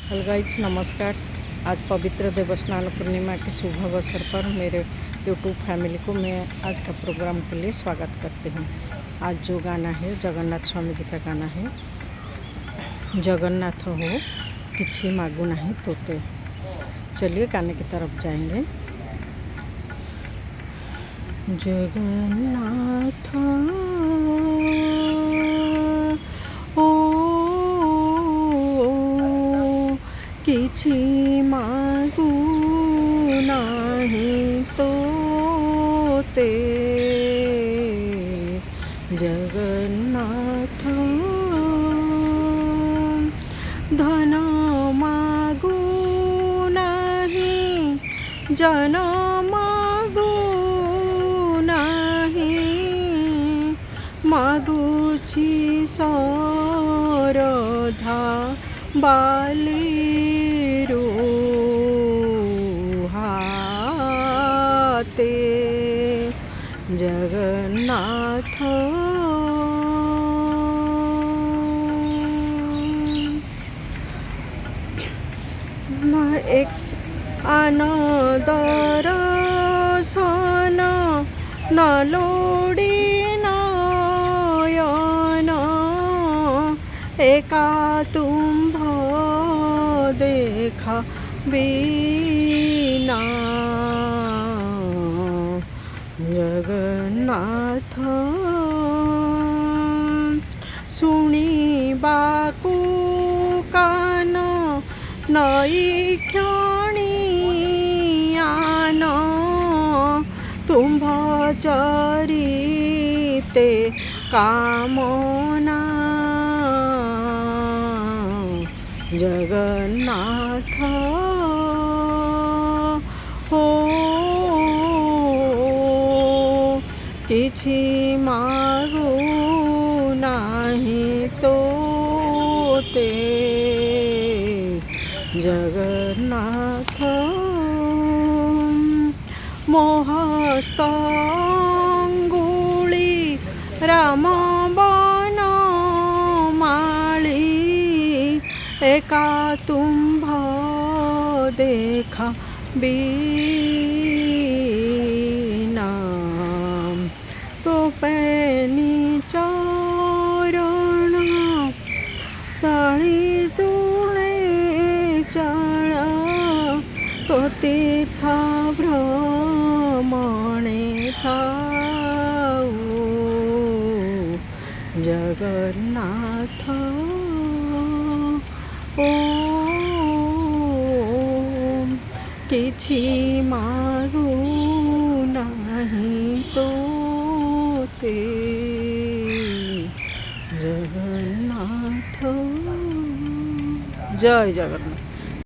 Hello guys, नमस्कार। आज पवित्र देवस्नान पूर्णिमा के शुभ अवसर पर मेरे यूट्यूब फैमिली को मैं आज का प्रोग्राम के लिए स्वागत करती हूँ। आज जो गाना है जगन्नाथ स्वामी जी का गाना है, जगन्नाथ हो किछि मागू नहीं तोते। चलिए गाने की तरफ जाएंगे। जगन्नाथ किछि मागू नाही तोते, जगन्नाथ धन मागू नाही, जन मागू नाही, मागुछि सरधा बालीरू हाते, जगन्नाथ एक आनंदर सन न लोडी नयन, एका तुम्भ देखा बिना, जगन्नाथ शुणिबाकु कान नई क्षणियान, तुम्भ चरिते कामना, जगन्नाथ हो किछि मागू नाही तोते, जगन्नाथ मोहस्तंगुली राम बन माली, एका तुम्भ देखा बिना, तो पैनी चरण ताली तुणे चल, तो तीर्थ भ्रमणे थाऊ, जगन्नाथ किछि मागू नाही तोते, जगन्नाथ। जय जगन्नाथ।